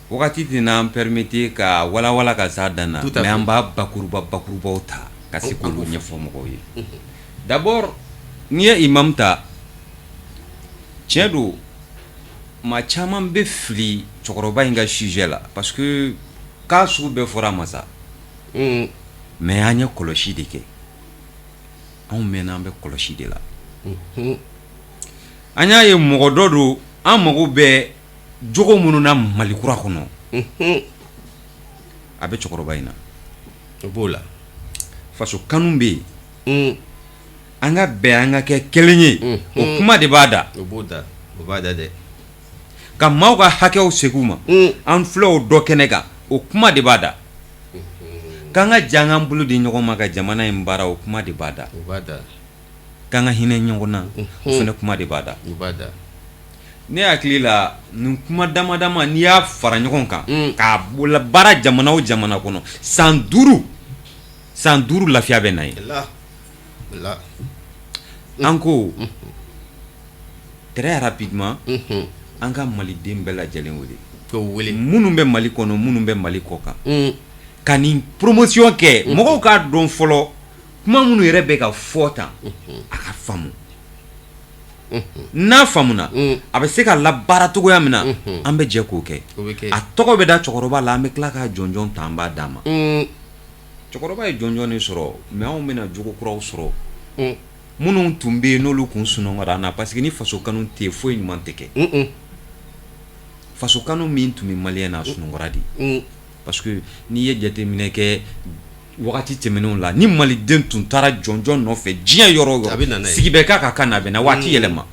wakati tina permettre ka wala ka sa dana mais an b'a bakurubaw ta ka se k'olu ɲɛfɔ mɔgɔw ye. D'abord n'i ye imam ta tiɲɛ don maa caman bɛ fili cɛkɔrɔba in ka sujet la parce que k'a sugu bɛɛ fɔra a ma sa mais an ye kɔlɔsi de kɛ, anw mɛnna an bɛ kɔlɔsi de la. An y'a ye mɔgɔ dɔ don an mago bɛ jogo minnu na Mali kura kɔnɔ a bɛ cɛkɔrɔba in na o b'o la faso kanu bɛ yen an ka bɛn an ka kɛ kelen ye o kuma de b'a da o b'o da dɛ ka maaw ka hakɛw segin u ma an filɛ o dɔ kɛnɛ kan o kuma de b'a da k'an ka jan an bolo di ɲɔgɔn ma ka jamana in baara o kuma de b'a da k'an ka hinɛ ɲɔgɔn na o fana kuma de b'a da. Ne hakili la nin kuma dama n'i y'a fara ɲɔgɔn kan k'a bola baara jamana o jamana kɔnɔ san 5 lafiya bɛ na ye. An ko très rapidement an ka maliden bɛɛ lajɛlen wele minnu bɛ Mali kɔnɔ minnu bɛ Mali kɔ kan ka nin promotion kɛ mɔgɔw k'a dɔn fɔlɔ kuma minnu yɛrɛ bɛ ka fɔ tan a ka faamu. N'a faamuna a bɛ se ka labaara cogoya min na an bɛ jɛ k'o kɛ a tɔgɔ bɛ da cɛkɔrɔba la an bɛ tila ka jɔnjɔn ta an b'a d'a ma. Cɛkɔrɔba ye jɔnjɔn de sɔrɔ mais anw bɛna jogo kuraw sɔrɔ minnu tun bɛ yen n'olu kun sunɔgɔra an na parce que ni faso kanu tɛ yen foyi ɲuman tɛ kɛ. Faso kanu min tun bɛ maliyɛn na a sunɔgɔra de parce que n'i ye jateminɛ kɛ wagati tɛmɛnenw la ni maliden tun taara jɔnjɔn nɔfɛ diɲɛ yɔrɔ o yɔrɔ sigi bɛ k'a ka kan na a bɛ na waati yɛlɛma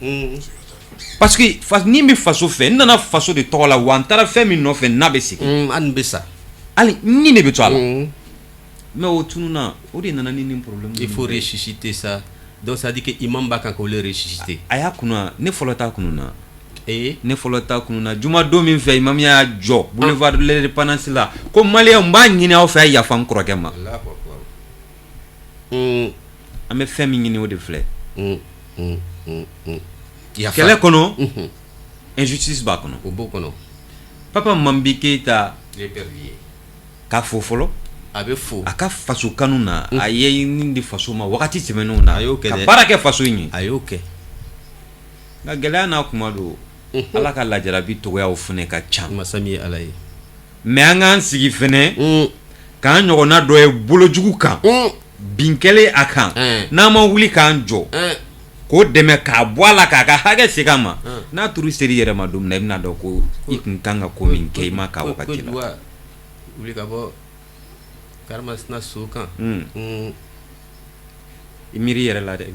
parce que ni n bɛ faso fɛ n nana faso de tɔgɔ la wa n taara fɛn min nɔfɛ n'a bɛ segin hali bɛ sa hali ni ne bɛ to a la mais o tununa o de nana ni nin problème. Il faut ressusciter ça donc ça dit que imam b'a kan k'o le ressusciter. A y'a kunna ne fɔlɔ t'a kunna ne fɔlɔ t'a kunna juma don min fɛ imam y'a jɔ boulevard de l'indépendance la ko maliyɛnw n b'a ɲini aw fɛ a yafa n kɔrɔkɛ ma. An bɛ fɛn min ɲini o de filɛ kɛlɛ kɔnɔ injustice b'a kɔnɔ o b'o kɔnɔ. Papa Mambi Keita k'a fo fɔlɔ a bɛ fo a ka faso kanu na a ye nin di faso ma wagati tɛmɛnenw na ka baara kɛ faso in ye a y'o kɛ nka gɛlɛya n'a kuma don Ala ka lajarabi togoyaw fɛnɛ ka ca masa min ye Ala ye mais an k'an sigi fɛnɛ k'an ɲɔgɔnna dɔ ye bolojugu kan bin kɛlen a kan n'an ma wuli k'an jɔ k'o dɛmɛ k'a bɔ a la k'a ka hakɛ segin a ma n'a turu seri yɛrɛ ma don min na i bɛna dɔn ko i kun kan ka ko min kɛ i ma k'a wagati la wuli ka bɔ karimasina so kan i miiri yɛrɛ la dɛ i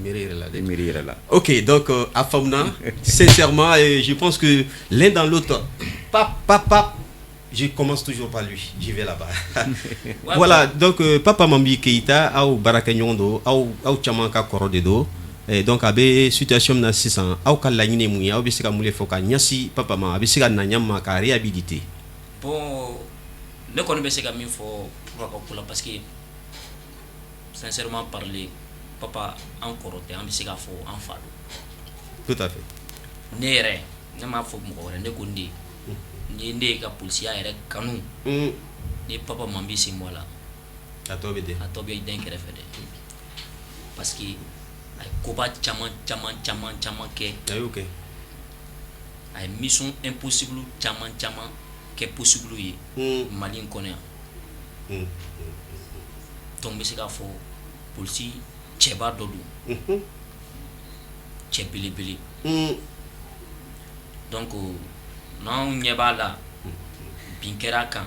miiri yɛrɛ la. Ok, donc à Famna sincèrement je pense que l'un dans l'autre papa je commence toujours par lui, j'y vais là-bas. Voilà, donc Papa Mambi Keita au Baraka Nyondo au Chamaka Korodedo donc a bɛ situation min na sisan aw ka laɲini mun ye aw bɛ se ka mun de fɔ ka ɲɛsin papa ma a bɛ se ka na ɲa ma ka réhabiliter. Bon ne kɔni bɛ se ka min fɔ papa ka ko la parce que sincèrement parler papa an kɔrɔ tɛ an bɛ se ka fɔ an fa don. Tout à fait. Ne yɛrɛ ne m'a fɔ mɔgɔ wɛrɛ ne ko n den ni ne ka polisiya yɛrɛ kanu ni papa man bi sen bɔ a la a tɔ bɛ den kɛrɛfɛ dɛ parce que a ye koba caman kɛ a y'o kɛ a ye mission impossible caman kɛ possible ye Mali in kɔnɔ yan donc n bɛ se k'a fɔ polisi cɛba dɔ don cɛ belebele donc n'anw ɲɛ b'a la bin kɛra a kan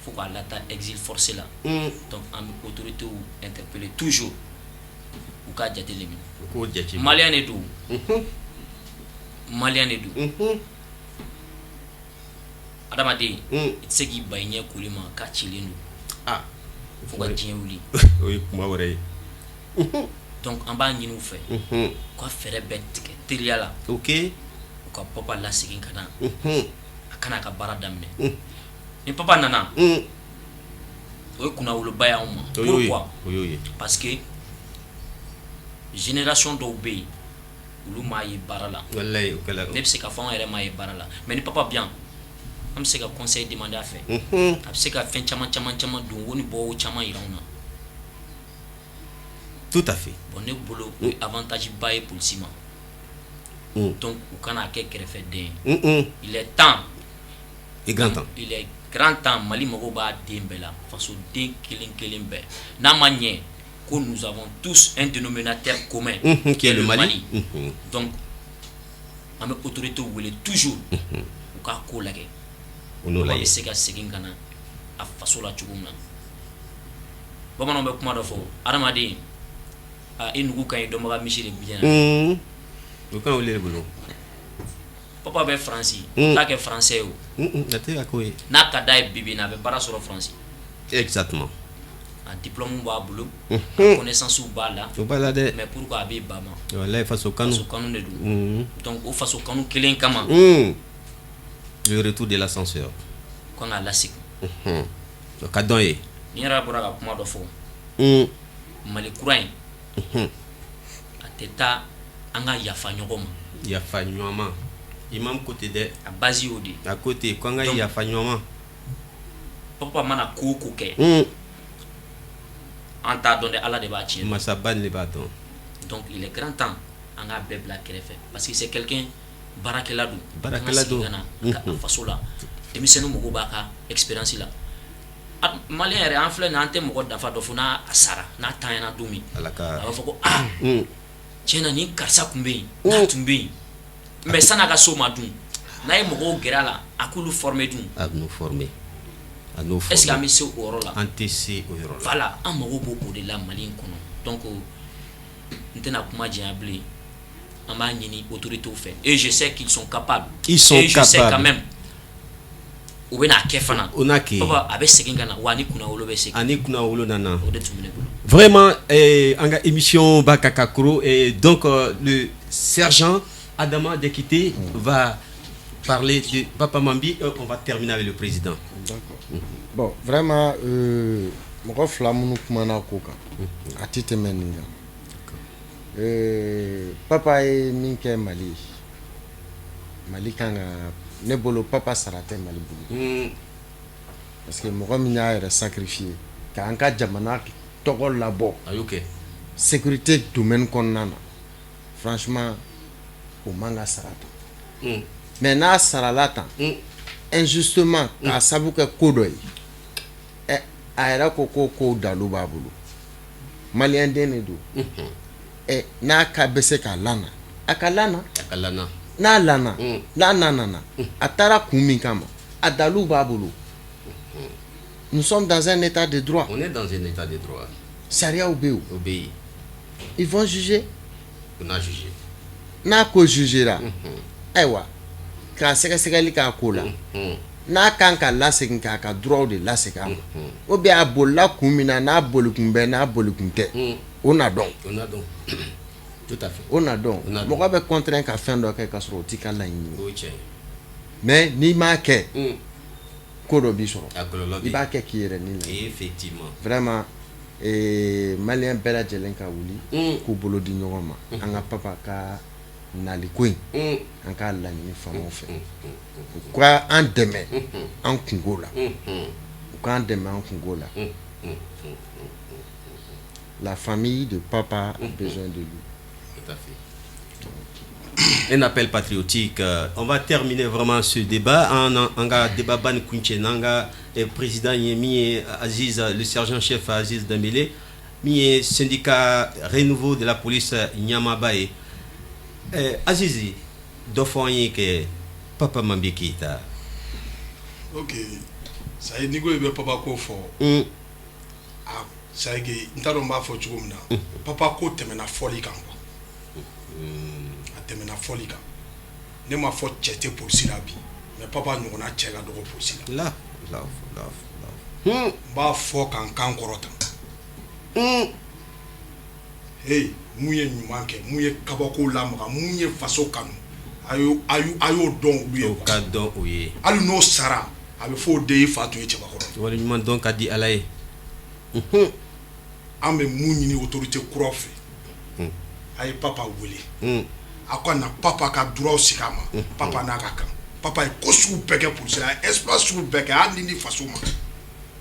faut k'a lata exil forcé la donc an bɛ autorités interpeller toujours u k'a jate le minɛ malien de don adamaden i tɛ se k'i ba i ɲɛ koli ma k'a cilen don fo ka diɲɛ wuli o ye kuma wɛrɛ ye donc an b'a ɲini u fɛ u ka fɛɛrɛ bɛɛ tigɛ teriya la u ka papa lasegin ka na a kana ka baara daminɛ ni papa nana o ye kunnawoloba ye anw ma pourquoi parce que génération dɔw bɛ yen olu m'a ye baara la ne bɛ se ka fɔ an yɛrɛ m'a ye baara la mais ni papa bi yan an bɛ se ka conseil demander a fɛ a bɛ se ka fɛn caman don o ni bɔw caman yira anw na. Tout à fait. Bon ne bolo o ye avantage ba ye polisi ma donc u kana kɛ kɛrɛfɛden il est temps il est grand temps Mali mago b'a den bɛɛ la faso den kelen bɛɛ n'a ma ɲɛ ko nous avons tous un dénominateur commun qui est le Mali donc an bɛ autorité wele toujours u k'a ko lajɛ u bɛ se ka segin ka na a faso la cogo min na bamananw bɛ kuma dɔ fɔ adamaden i nugu ka ɲi dɔnbaga misi de bi na o kan wele bolo papa bɛ Faransi n'a kɛ français o a tɛ ka ko ye n'a ka d'a ye bibi na a bɛ baara sɔrɔ Faransi exactement a diplôme b'a bolo connaissance b'a la o b'a la dɛ mais pourquoi a bɛ ba ma wallahi faso kanu de don donc o faso kanu kelen kama le retour de l'ascenseur kan ka lasegin o ka dɔn ye ni yɛrɛ bɔra ka kuma dɔ fɔ Mali kura in a tɛ taa an ka yafa ɲɔgɔn ma imam côté dɛ a base y'o de a côté ko an ka yafa ɲɔgɔn ma papa mana ko o ko kɛ an t'a dɔn dɛ Ala de b'a tiɲɛ masaba de b'a dɔn donc il est grand temps an k'a bɛɛ bila kɛrɛfɛ parce que c'est quelqu'un baarakɛla don ka a faso la denmisɛnninw mago b'a ka expérience la Malien yɛrɛ an filɛ nin an tɛ mɔgɔ dafa dɔ fo n'a sara n'a tanyana don min a b'a fɔ ko tiɲɛna ni karisa tun bɛ yen n'a tun bɛ yen mais san'a ka so ma dun n'a ye mɔgɔw gɛrɛ a la a k'olu former dun a b'u former est ce que an bɛ se o yɔrɔ la an tɛ se o yɔrɔ la voilà an mago b'o de la Mali in kɔnɔ donc n tɛna kuma janya bilen an b'a ɲini autorités fɛ et je sais qu'ils sont capables et je sais quand même u bɛ n'a kɛ fana papa a bɛ segin ka na wa ani kunnawolo bɛ segin ani kunnawolo nana o de tun bɛ ne bolo vraiment an ka émission b'a ka kakoro et donc le sergent Adama Diakité va parler de Papa Mambi. On va terminer avec le président. D'accord. Bon, vraiment, mɔgɔ fila minnu kumana ko kan a tɛ tɛmɛ nin kan. Papa ye min kɛ Mali kan ka ne bolo papa sara tɛ Mali bolo parce que mɔgɔ min y'a yɛrɛ sacrifier k'an ka jamana tɔgɔ labɔ a y'o kɛ sécurité domaine kɔnɔna na franchement o man ka sara tan mais n'a sarala tan injustement k'a sabu kɛ ko dɔ ye a yɛrɛ ko dalu b'a bolo malien den de don n'a ka bɛ se k'a lana a ka lana n'a lana n'a nana a taara kun min kama a dalu b'a bolo. Nous sommes dans un état de droit. On est dans un état de droit. Sariya obéit. Ils vont juger. On a jugé. N'a ko jugera. Ayiwa k'a sɛgɛsɛgɛli k'a ko la n'a kan ka lasegin k'a ka droit de lasegin a ma ou bien a bolila kun min na n'a boli kun bɛ n'a boli kun tɛ on a donc tout à fait on a donc mɔgɔ bɛ contraint ka fɛn dɔ kɛ ka sɔrɔ o t'i ka laɲini o tiɲɛ mais n'i m'a kɛ ko dɔ b'i sɔrɔ a kɔlɔlɔ bɛ i b'a kɛ k'i yɛrɛ ni laɲini effectivement vraiment malien bɛɛ lajɛlen ka wuli k'u bolo di ɲɔgɔn ma an ka papa ka nali ko in an k'a laɲini fan o fɛ u ka an dɛmɛ an kungo la u k'an dɛmɛ an kungo la la famille de papa a besoin de lui. Tout à fait. Un appel patriotique. On va terminer vraiment ce débat en débat ban kunchenanga et président Yemi Aziz, le sergent-chef Aziz Dambélé, mi syndicat renouveau de la police Nyamabaye. Azizi dofoye que papa Mambi Keïta. Ok. Ça est nigo ebe papa ko fo. Ça est ntaro mba fo chugumna. Papa ko temena foli kan quoi. Temena foli kan. Ne ma fo chete pour silabi. Mais papa nyona chega dogo pour sila. Ba fo kan korota. Hey, mouye nyumanke, mouye kabako lamra, mouye faso kanu. Ayo don lui. Au cadre oui. Alu no sara, abe fo de fatu ye cheba koro. Wali nyuman donc a dit alaye. Ambe mouni ni autorité kurofe. Aye papa wele. Akwa na papa ka droit sikama. Papa na kaka. Papa e kosu peke pour cela, espace sou peke a nini faso ma.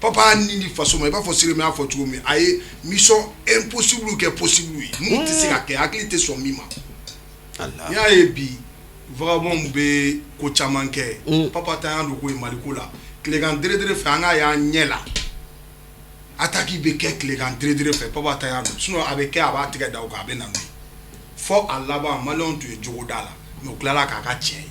Papa nini façon mais pas forcément mais faut trouver aye mission impossible que possible nous tisi ka ke akilité son mima Allah ya ebi vraiment be ko chamanke papa ta ando ko maliko la klegan dredre fa nga ya nyela ataki be ke klegan dredre fa papa ta ando sinon avec aba tika da ko abe na mi fo alaba malon tu jogo dala no klara ka ka tien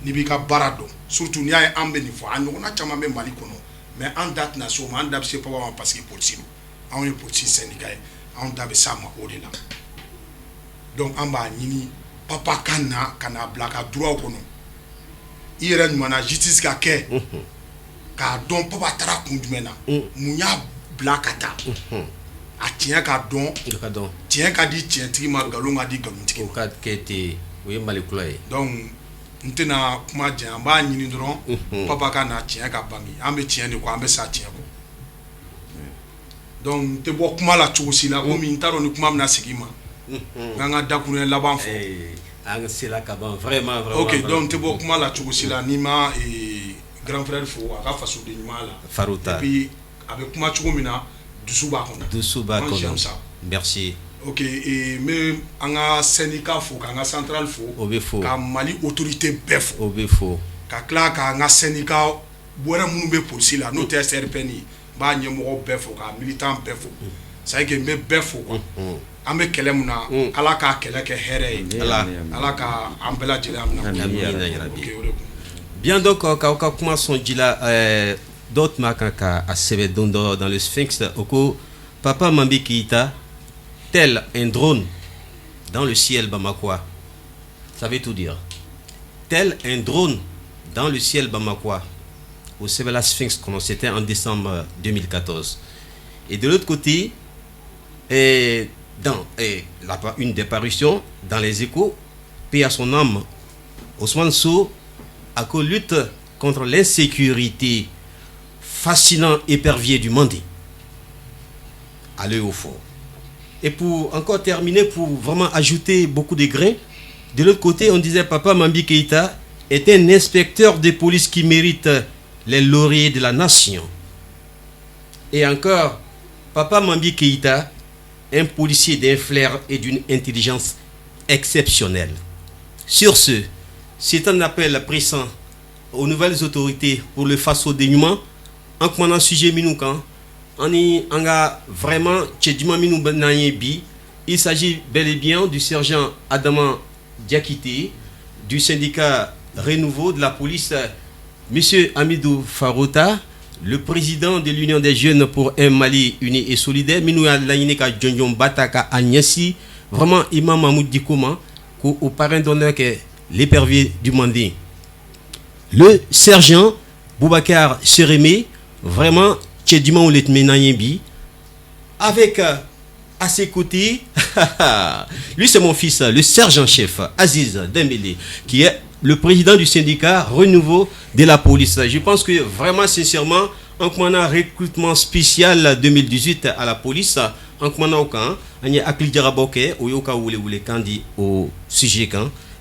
ni bi ka barado surtout ni ay ambe ni fo anyo na chama be maliko no mais en date nation en date c'est pas parce que politique on est politique syndicat on date ça ma au-delà donc en bas nini papa kana blaka droit kono ire mana justice ka ke ka don papa tara kundumena munya blakata a tien ka don tien ka di tien tigi ma galonga di galunti ko ka kete oui malikulaye donc ntena kuma jan ba nyini dron papa ka na tien ka bangi ambe tien ni ko ambe sa tien ko donc te bo kuma la chusi la ko mi ntaro ni kuma na sigima nganga dakune la ban fo ang sila ka ban vraiment OK donc te bo kuma la chusi la ni ma grand frère fo aka faso de nyala faruta et puis avec kuma chugumina dusuba kono merci. OK et même anga syndicat fo anga central fo ka mali autorité bef fo ka kla ka anga syndicat bora munu be police la no TSRP ni ba nyemo bef ka militant bef ça que me bef ko ambe kelemuna ala ka kele ke here ala ka ambela jira amna bien donc ka kuma son dila d'autres makaka a sebe dans le Sphinx oko papa Mambi Keïta tel un drone dans le ciel bamakois. Ça veut tout dire. Tel un drone dans le ciel bamakois. Au Sebela Sphinx, comme c'était en décembre 2014. Et de l'autre côté, une des parutions dans les Échos, paix à son âme, Ousmane Sow a qu'au lutte contre l'insécurité, fascinant épervier du Mandi. Allez au fort. Et pour encore terminer, pour vraiment ajouter beaucoup de grains, de l'autre côté, on disait papa Mambi Keïta est un inspecteur de police qui mérite les lauriers de la nation. Et encore, papa Mambi Keïta, un policier d'un flair et d'une intelligence exceptionnelle. Sur ce, c'est un appel pressant aux nouvelles autorités pour le face-au-dénuement, en commandant sujet Minoukan. On a vraiment il s'agit bel et bien du sergent Adama Diakité du syndicat Renouveau de la police, monsieur Amidou Farota, le président de l'Union des jeunes pour un Mali uni et solidaire, Minouya Laïneka Djonjon Bataka Agnesi, vraiment Imam Mahmoud Dikouma, au parrain d'honneur que l'épervier du Mandi. Le sergent Boubacar Seremé, vraiment avec À ses côtés, lui c'est mon fils, le sergent-chef Aziz Dembélé, qui est le président du syndicat Renouveau de la police. Je pense que vraiment, sincèrement, en un recrutement spécial 2018 à la police, en aucun, on y a Aklidiaraboke, ou yoka ou les candidats au sujet.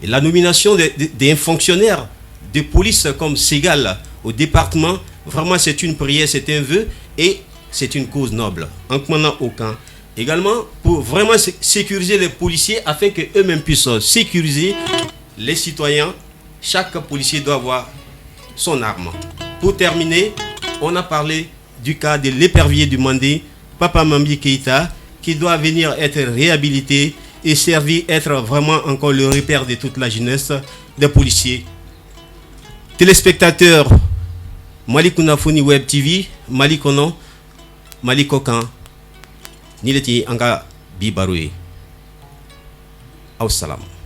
Et la nomination d'un fonctionnaire de police comme Segal au département, vraiment c'est une prière, c'est un vœu et c'est une cause noble. En aucun. Également, pour vraiment sécuriser les policiers afin qu'eux-mêmes puissent sécuriser les citoyens, chaque policier doit avoir son arme. Pour terminer, on a parlé du cas de l'épervier du Mandé, Papa Mambi Keïta, qui doit venir être réhabilité et servir être vraiment encore le repère de toute la jeunesse des policiers. Téléspectateurs, Malikounafoni Web TV, Malikono, Malikokan, Nileti Anga Bibaroui. Au salam.